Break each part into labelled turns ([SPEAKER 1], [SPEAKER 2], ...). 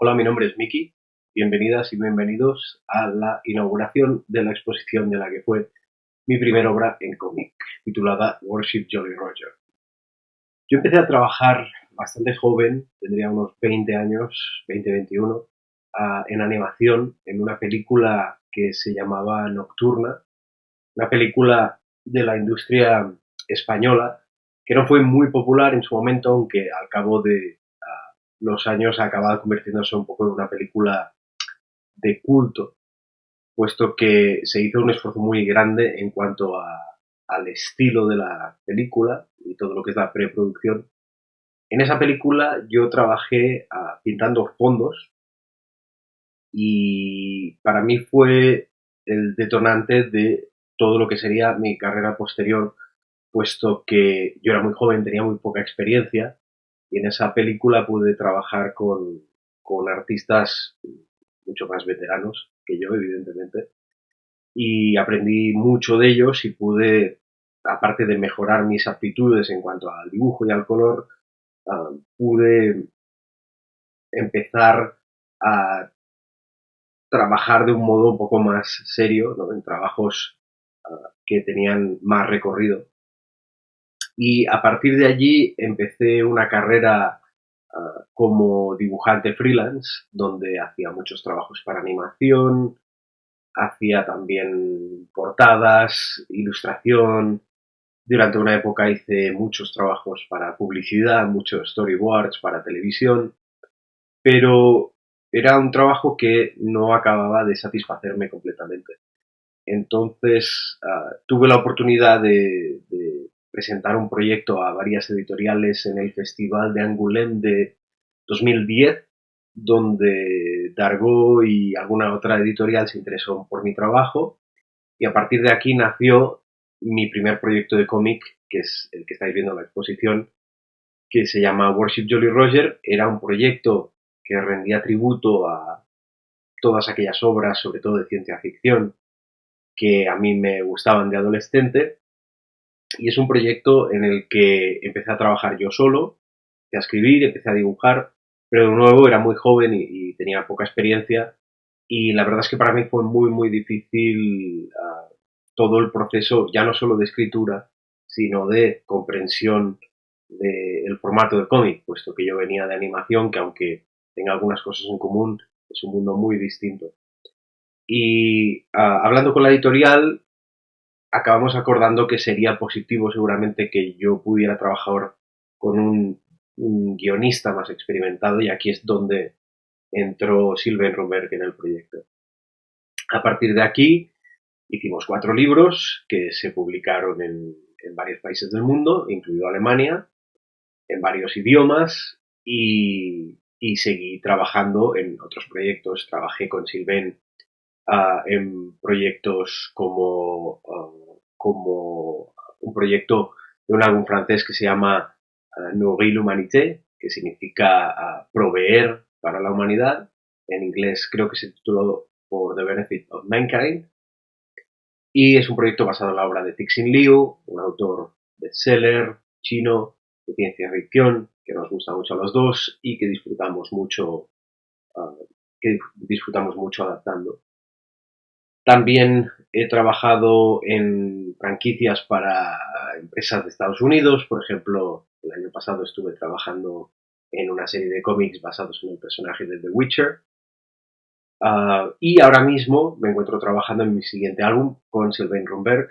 [SPEAKER 1] Hola, mi nombre es Miki. Bienvenidas y bienvenidos a la inauguración de la exposición de la que fue mi primera obra en cómic, titulada Worship Jolly Roger. Yo empecé a trabajar bastante joven, tendría unos 20 años, 20-21, en animación en una película que se llamaba Nocturna, una película de la industria española que no fue muy popular en su momento, aunque al cabo de los años ha acabado convirtiéndose un poco en una película de culto, puesto que se hizo un esfuerzo muy grande en cuanto al estilo de la película y todo lo que es la preproducción. En esa película yo trabajé pintando fondos y para mí fue el detonante de todo lo que sería mi carrera posterior, puesto que yo era muy joven, tenía muy poca experiencia y en esa película pude trabajar con artistas mucho más veteranos que yo, evidentemente, y aprendí mucho de ellos y pude, aparte de mejorar mis aptitudes en cuanto al dibujo y al color, pude empezar a trabajar de un modo un poco más serio, ¿no? En trabajos que tenían más recorrido. Y a partir de allí empecé una carrera como dibujante freelance, donde hacía muchos trabajos para animación, hacía también portadas, ilustración. Durante una época hice muchos trabajos para publicidad, muchos storyboards para televisión, pero era un trabajo que no acababa de satisfacerme completamente. Entonces tuve la oportunidad de presentar un proyecto a varias editoriales en el Festival de Angoulême de 2010, donde Dargaud y alguna otra editorial se interesó por mi trabajo, y a partir de aquí nació mi primer proyecto de cómic, que es el que estáis viendo en la exposición, que se llama Worship Jolly Roger. Era un proyecto que rendía tributo a todas aquellas obras, sobre todo de ciencia ficción, que a mí me gustaban de adolescente, y es un proyecto en el que empecé a trabajar yo solo, empecé a escribir, empecé a dibujar, pero de nuevo era muy joven y tenía poca experiencia, y la verdad es que para mí fue muy difícil todo el proceso, ya no solo de escritura, sino de comprensión del formato de cómic, puesto que yo venía de animación, que aunque tenga algunas cosas en común, es un mundo muy distinto. Y hablando con la editorial, acabamos acordando que sería positivo seguramente que yo pudiera trabajar con un guionista más experimentado, y aquí es donde entró Sylvain Romberg en el proyecto. A partir de aquí hicimos 4 libros que se publicaron en varios países del mundo, incluido Alemania, en varios idiomas, y seguí trabajando en otros proyectos. Trabajé con Sylvain en proyectos como un proyecto de un álbum francés que se llama Nourrir l'Humanité, que significa proveer para la humanidad. En inglés creo que se tituló For the Benefit of Mankind. Y es un proyecto basado en la obra de Cixin Liu, un autor bestseller chino de ciencia ficción que nos gusta mucho a los dos y que disfrutamos mucho adaptando. También he trabajado en franquicias para empresas de Estados Unidos. Por ejemplo, el año pasado estuve trabajando en una serie de cómics basados en el personaje de The Witcher. Y ahora mismo me encuentro trabajando en mi siguiente álbum con Sylvain Romberg,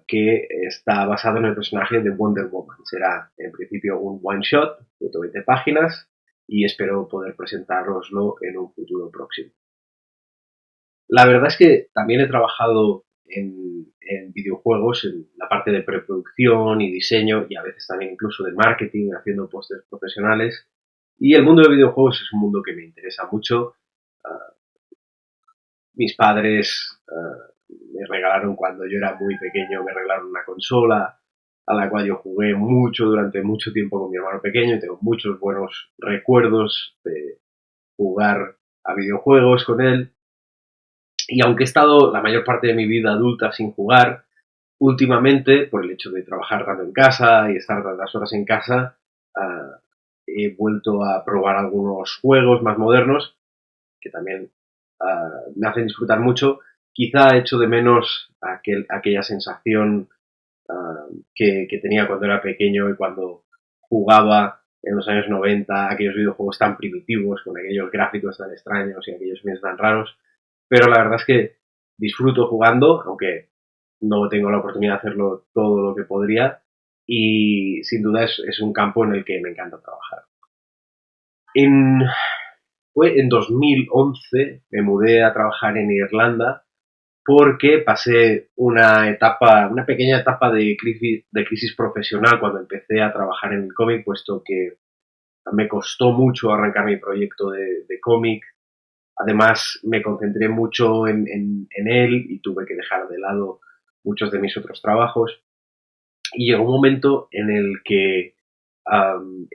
[SPEAKER 1] que está basado en el personaje de Wonder Woman. Será en principio un one shot de 20 páginas y espero poder presentároslo en un futuro próximo. La verdad es que también he trabajado en videojuegos, en la parte de preproducción y diseño, y a veces también incluso de marketing, haciendo pósters profesionales. Y el mundo de videojuegos es un mundo que me interesa mucho. Mis padres me regalaron, cuando yo era muy pequeño, me regalaron una consola a la cual yo jugué mucho durante mucho tiempo con mi hermano pequeño, y tengo muchos buenos recuerdos de jugar a videojuegos con él. Y aunque he estado la mayor parte de mi vida adulta sin jugar, últimamente, por el hecho de trabajar tanto en casa y estar tantas horas en casa, he vuelto a probar algunos juegos más modernos que también me hacen disfrutar mucho. Quizá echo de menos aquella sensación que tenía cuando era pequeño y cuando jugaba en los años 90 aquellos videojuegos tan primitivos, con aquellos gráficos tan extraños y aquellos sonidos tan raros. Pero la verdad es que disfruto jugando, aunque no tengo la oportunidad de hacerlo todo lo que podría. Y sin duda es un campo en el que me encanta trabajar. En, Fue en 2011 me mudé a trabajar en Irlanda porque pasé una pequeña etapa de crisis profesional cuando empecé a trabajar en el cómic, puesto que me costó mucho arrancar mi proyecto de cómic. Además, me concentré mucho en él y tuve que dejar de lado muchos de mis otros trabajos. Y llegó un momento en el que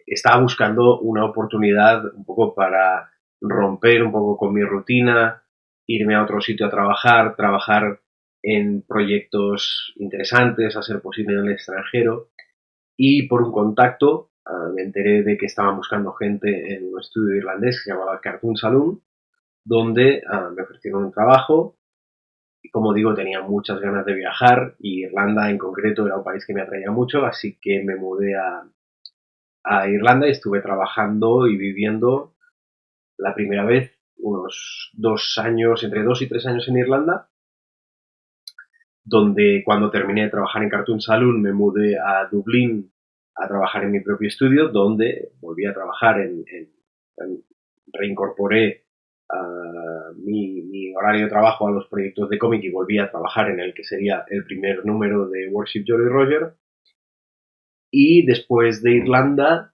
[SPEAKER 1] estaba buscando una oportunidad un poco para romper un poco con mi rutina, irme a otro sitio a trabajar en proyectos interesantes, a ser posible en el extranjero. Y por un contacto me enteré de que estaban buscando gente en un estudio irlandés que se llamaba Cartoon Saloon, donde me ofrecieron un trabajo. Y como digo, tenía muchas ganas de viajar y Irlanda en concreto era un país que me atraía mucho, así que me mudé a Irlanda y estuve trabajando y viviendo la primera vez unos 2 años, entre 2 y 3 años en Irlanda, donde cuando terminé de trabajar en Cartoon Saloon me mudé a Dublín a trabajar en mi propio estudio, donde volví a trabajar reincorporé mi horario de trabajo a los proyectos de cómic y volví a trabajar en el que sería el primer número de Worship Jolly Roger. Y después de Irlanda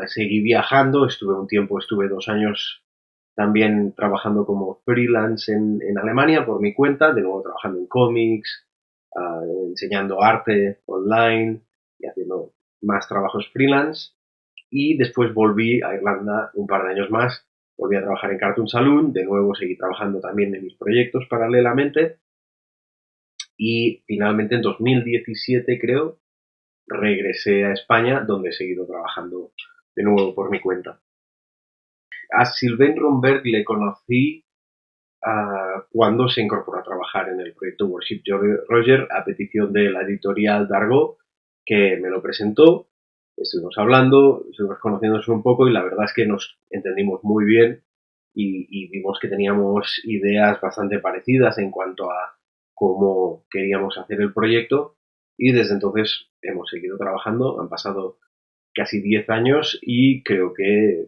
[SPEAKER 1] seguí viajando, estuve 2 años también trabajando como freelance en Alemania por mi cuenta, de nuevo trabajando en cómics, enseñando arte online y haciendo más trabajos freelance. Y después volví a Irlanda un par de años más, volví a trabajar en Cartoon Saloon, de nuevo seguí trabajando también en mis proyectos paralelamente y finalmente en 2017 creo regresé a España donde he seguido trabajando de nuevo por mi cuenta. A Sylvain Romberg le conocí cuando se incorporó a trabajar en el proyecto Worship Roger a petición de la editorial Dargo, que me lo presentó. Estuvimos hablando, estuvimos conociéndonos un poco y la verdad es que nos entendimos muy bien y vimos que teníamos ideas bastante parecidas en cuanto a cómo queríamos hacer el proyecto y desde entonces hemos seguido trabajando. Han pasado casi 10 años y creo que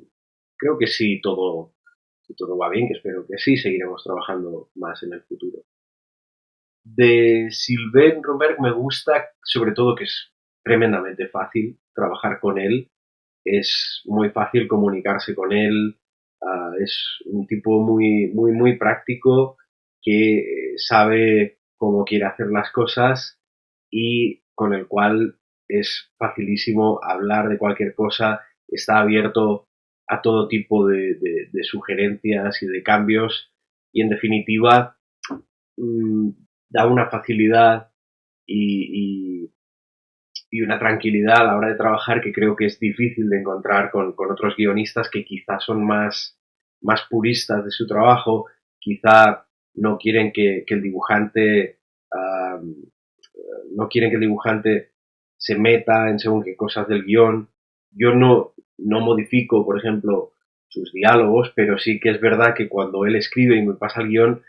[SPEAKER 1] sí, si todo va bien, que espero que sí, seguiremos trabajando más en el futuro. De Sylvain Romberg me gusta sobre todo que es tremendamente fácil trabajar con él, es muy fácil comunicarse con él, es un tipo muy práctico que sabe cómo quiere hacer las cosas y con el cual es facilísimo hablar de cualquier cosa, está abierto a todo tipo de sugerencias y de cambios y en definitiva mmm, da una facilidad y, y, y, una tranquilidad a la hora de trabajar que creo que es difícil de encontrar con otros guionistas que quizás son más puristas de su trabajo, quizá no quieren que el dibujante no quieren que el dibujante se meta en según qué cosas del guión. Yo no modifico, por ejemplo, sus diálogos, pero sí que es verdad que cuando él escribe y me pasa el guión,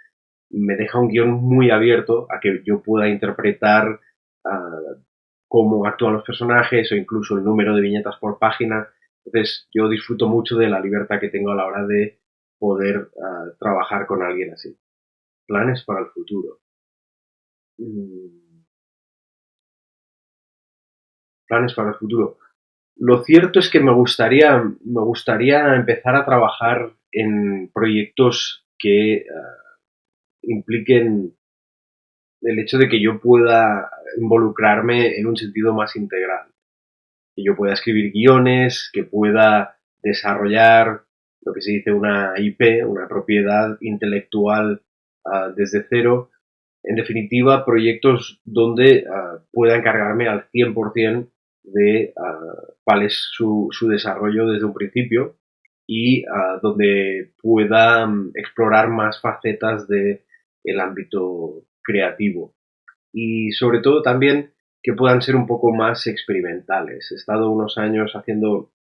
[SPEAKER 1] me deja un guión muy abierto a que yo pueda interpretar cómo actúan los personajes o incluso el número de viñetas por página. Entonces yo disfruto mucho de la libertad que tengo a la hora de poder trabajar con alguien así. Planes para el futuro. Planes para el futuro. Lo cierto es que me gustaría empezar a trabajar en proyectos que impliquen el hecho de que yo pueda involucrarme en un sentido más integral. Que yo pueda escribir guiones, que pueda desarrollar lo que se dice una IP, una propiedad intelectual desde cero. En definitiva, proyectos donde pueda encargarme al 100% de cuál es su desarrollo desde un principio y donde pueda explorar más facetas del ámbito creativo. Y sobre todo también que puedan ser un poco más experimentales. He estado unos años haciendo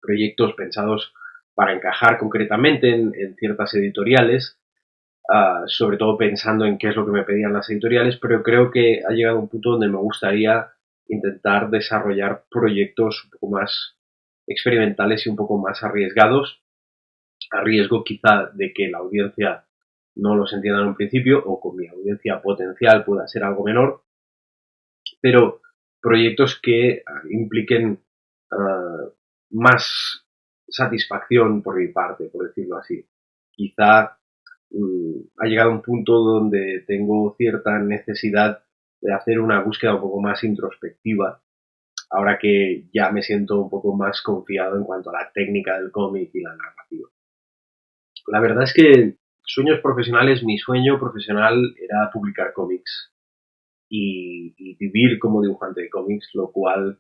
[SPEAKER 1] proyectos pensados para encajar concretamente en ciertas editoriales, sobre todo pensando en qué es lo que me pedían las editoriales, pero creo que ha llegado un punto donde me gustaría intentar desarrollar proyectos un poco más experimentales y un poco más arriesgados, a riesgo quizá de que la audiencia no los entienda en un principio o con mi audiencia potencial pueda ser algo menor, pero proyectos que impliquen más satisfacción por mi parte, por decirlo así. Quizá ha llegado un punto donde tengo cierta necesidad de hacer una búsqueda un poco más introspectiva, ahora que ya me siento un poco más confiado en cuanto a la técnica del cómic y la narrativa. La verdad es que sueños profesionales, mi sueño profesional era publicar cómics y vivir como dibujante de cómics, lo cual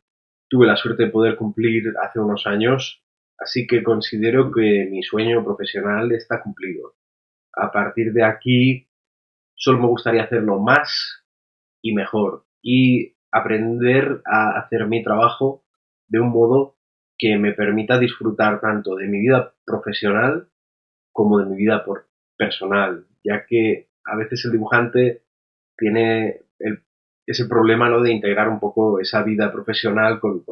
[SPEAKER 1] tuve la suerte de poder cumplir hace unos años, así que considero que mi sueño profesional está cumplido. A partir de aquí, solo me gustaría hacerlo más y mejor y aprender a hacer mi trabajo de un modo que me permita disfrutar tanto de mi vida profesional como de mi vida personal, ya que a veces el dibujante tiene ese problema, ¿no?, de integrar un poco esa vida profesional con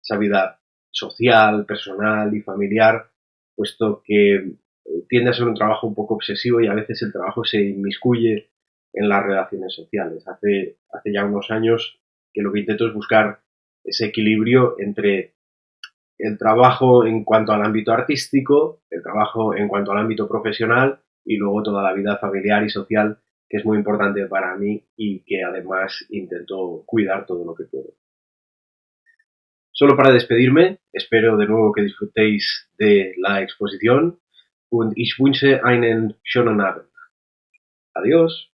[SPEAKER 1] esa vida social, personal y familiar, puesto que tiende a ser un trabajo un poco obsesivo y a veces el trabajo se inmiscuye en las relaciones sociales. Hace ya unos años que lo que intento es buscar ese equilibrio entre el trabajo en cuanto al ámbito artístico, el trabajo en cuanto al ámbito profesional y luego toda la vida familiar y social, que es muy importante para mí y que además intento cuidar todo lo que puedo. Solo para despedirme, espero de nuevo que disfrutéis de la exposición und ich wünsche einen schönen Abend. Adiós.